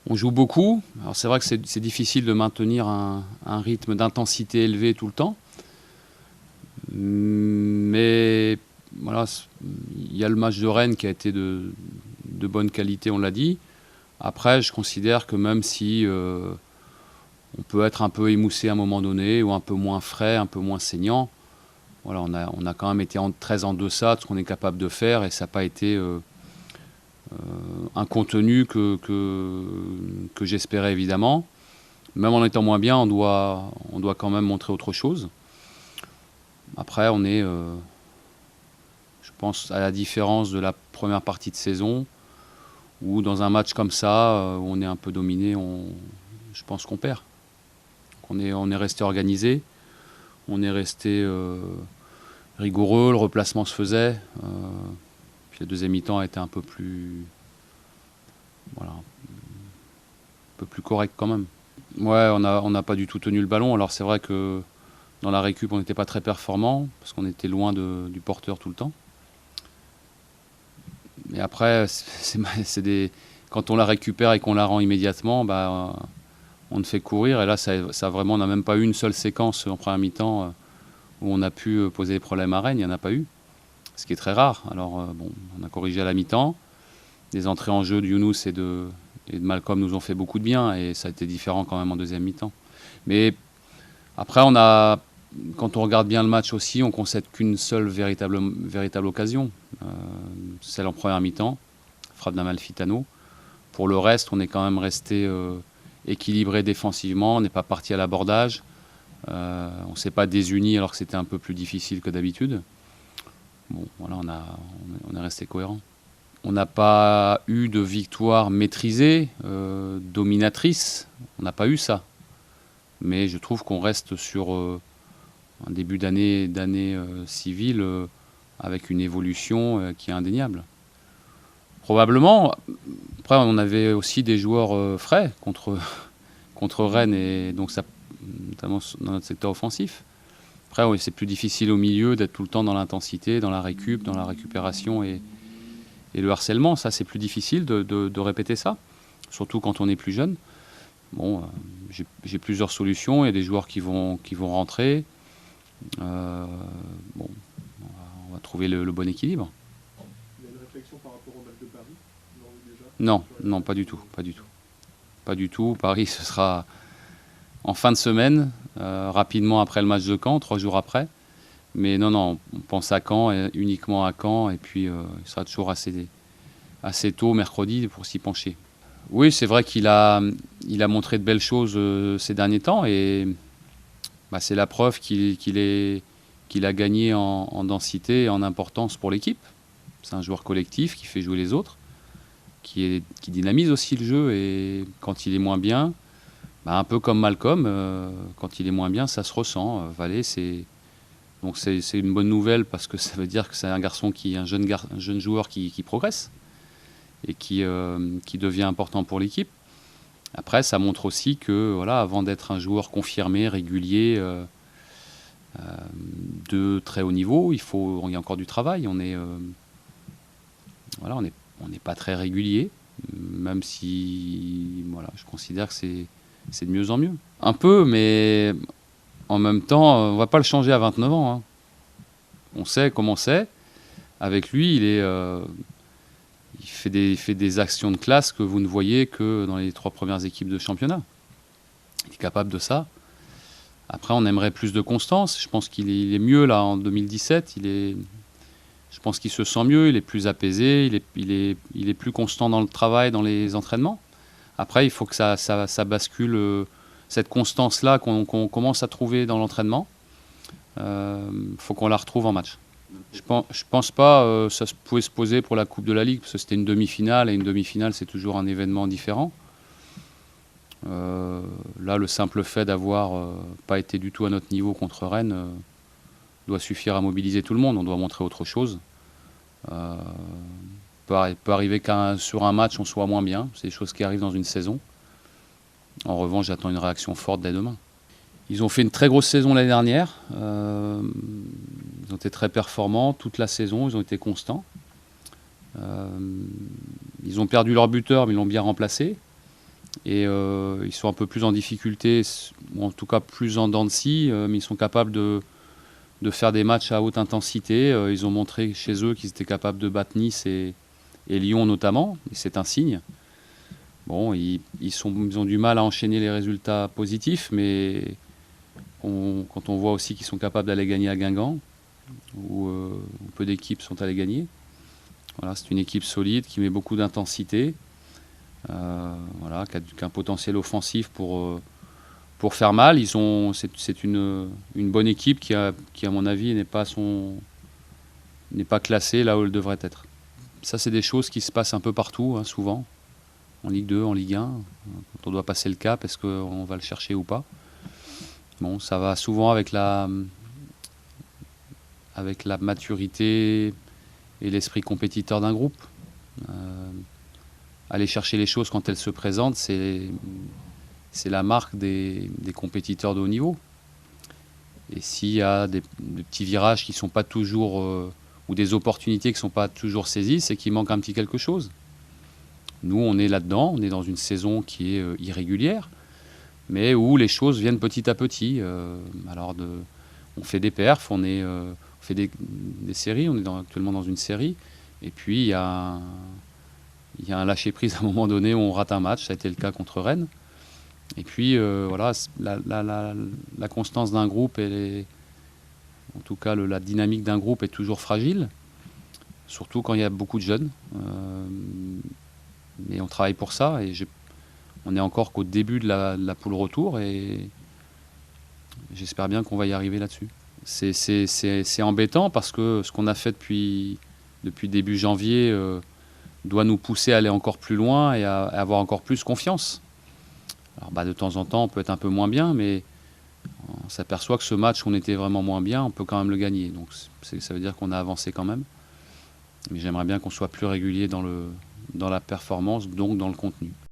On joue beaucoup. Alors c'est vrai que c'est difficile de maintenir un rythme d'intensité élevé tout le temps. Mais voilà, il y a le match de Rennes qui a été de bonne qualité, on l'a dit. Après, je considère que même si on peut être un peu émoussé à un moment donné, ou un peu moins frais, un peu moins saignant, voilà, on a quand même été très en deçà de ce qu'on est capable de faire, et ça n'a pas été un contenu que j'espérais évidemment. Même en étant moins bien, on doit quand même montrer autre chose. Après, on est, je pense, à la différence de la première partie de saison, où dans un match comme ça, où on est un peu dominé, je pense qu'on perd. On est resté organisé, on est resté rigoureux, le replacement se faisait. Puis la deuxième mi-temps a été un peu plus, voilà, un peu plus correct quand même. Ouais, on n'a pas du tout tenu le ballon. Alors c'est vrai que dans la récup, on n'était pas très performant, parce qu'on était loin du porteur tout le temps. Mais après, quand on la récupère et qu'on la rend immédiatement, bah, on te fait courir. Et là, ça vraiment, on n'a même pas eu une seule séquence en première mi-temps où on a pu poser des problèmes à Rennes. Il n'y en a pas eu, ce qui est très rare. Alors, bon, on a corrigé à la mi-temps. Les entrées en jeu de Younous et de Malcolm nous ont fait beaucoup de bien, et ça a été différent quand même en deuxième mi-temps. Mais après, quand on regarde bien le match aussi, on ne concède qu'une seule véritable occasion, celle en première mi-temps, frappe d'Amalfitano. Pour le reste, on est quand même resté équilibré défensivement, on n'est pas parti à l'abordage, on ne s'est pas désuni alors que c'était un peu plus difficile que d'habitude. Bon, voilà, on est resté cohérent. On n'a pas eu de victoire maîtrisée, dominatrice, on n'a pas eu ça. Mais je trouve qu'on reste sur un début d'année civile avec une évolution qui est indéniable. Probablement, après on avait aussi des joueurs frais contre Rennes, et donc ça, notamment dans notre secteur offensif. Après, oui, c'est plus difficile au milieu d'être tout le temps dans l'intensité, dans la récup, dans la récupération et le harcèlement. Ça, c'est plus difficile de répéter ça, surtout quand on est plus jeune. Bon, j'ai plusieurs solutions. Il y a des joueurs qui vont rentrer. Bon, on va trouver le bon équilibre. Il y a une réflexion par rapport au match de Paris déjà Non, non, pas du tout, pas du tout. Pas du tout. Paris, ce sera en fin de semaine, rapidement après le match de Caen, 3 jours après. Mais non, non, on pense à Caen, et uniquement à Caen, et puis il sera toujours assez tôt, mercredi, pour s'y pencher. Oui, c'est vrai qu'il a montré de belles choses ces derniers temps, et bah, c'est la preuve qu'il a gagné en densité et en importance pour l'équipe. C'est un joueur collectif qui fait jouer les autres, qui dynamise aussi le jeu, et quand il est moins bien, bah, un peu comme Malcolm, quand il est moins bien, ça se ressent. Vallée, donc c'est une bonne nouvelle, parce que ça veut dire que c'est un jeune joueur qui progresse et qui devient important pour l'équipe. Après, ça montre aussi que voilà, avant d'être un joueur confirmé, régulier, de très haut niveau, il y a encore du travail. Voilà, on n'est pas très régulier, même si voilà, je considère que c'est de mieux en mieux. Un peu, mais en même temps, on ne va pas le changer à 29 ans. Hein. On sait comment c'est. Avec lui, il fait des actions de classe que vous ne voyez que dans les 3 premières équipes de championnat. Il est capable de ça. Après, on aimerait plus de constance. Je pense qu'il est mieux là en 2017. Je pense qu'il se sent mieux, il est plus apaisé, il est plus constant dans le travail, dans les entraînements. Après, il faut que ça bascule, cette constance-là qu'on commence à trouver dans l'entraînement. Il faut qu'on la retrouve en match. Je pense pas ça pouvait se poser pour la Coupe de la Ligue, parce que c'était une demi-finale, et une demi-finale, c'est toujours un événement différent. Là, le simple fait d'avoir pas été du tout à notre niveau contre Rennes doit suffire à mobiliser tout le monde. On doit montrer autre chose. Peut arriver sur un match, on soit moins bien. C'est des choses qui arrivent dans une saison. En revanche, j'attends une réaction forte dès demain. Ils ont fait une très grosse saison l'année dernière. Ils ont été très performants toute la saison. Ils ont été constants. Ils ont perdu leur buteur, mais ils l'ont bien remplacé. Et ils sont un peu plus en difficulté, ou en tout cas plus en dents de scie, mais ils sont capables de faire des matchs à haute intensité. Ils ont montré chez eux qu'ils étaient capables de battre Nice et Lyon notamment, et c'est un signe. Bon, ils ont du mal à enchaîner les résultats positifs, mais quand on voit aussi qu'ils sont capables d'aller gagner à Guingamp, où peu d'équipes sont allées gagner. Voilà, c'est une équipe solide qui met beaucoup d'intensité, voilà, qui a un potentiel offensif pour faire mal. C'est une bonne équipe qui, à mon avis, n'est pas classée là où elle devrait être. Ça, c'est des choses qui se passent un peu partout, hein, souvent, en Ligue 2, en Ligue 1, quand on doit passer le cap, est-ce qu'on va le chercher ou pas. Bon, ça va souvent avec la maturité et l'esprit compétiteur d'un groupe. Aller chercher les choses quand elles se présentent, c'est la marque des compétiteurs de haut niveau. Et s'il y a des petits virages qui ne sont pas toujours, ou des opportunités qui ne sont pas toujours saisies, c'est qu'il manque un petit quelque chose. Nous, on est là-dedans, on est dans une saison qui est irrégulière, mais où les choses viennent petit à petit. On fait des perfs, on fait des séries, on est actuellement dans une série, et puis il y a un lâcher-prise à un moment donné où on rate un match, ça a été le cas contre Rennes. Et puis voilà, la constance d'un groupe, en tout cas la dynamique d'un groupe est toujours fragile, surtout quand il y a beaucoup de jeunes. Mais on travaille pour ça, et on est encore qu'au début de la poule retour, et j'espère bien qu'on va y arriver là-dessus. C'est embêtant parce que ce qu'on a fait depuis début janvier doit nous pousser à aller encore plus loin et à avoir encore plus confiance. Alors de temps en temps, on peut être un peu moins bien, mais on s'aperçoit que ce match où on était vraiment moins bien, on peut quand même le gagner. Donc ça veut dire qu'on a avancé quand même. Mais j'aimerais bien qu'on soit plus régulier dans la performance, donc dans le contenu.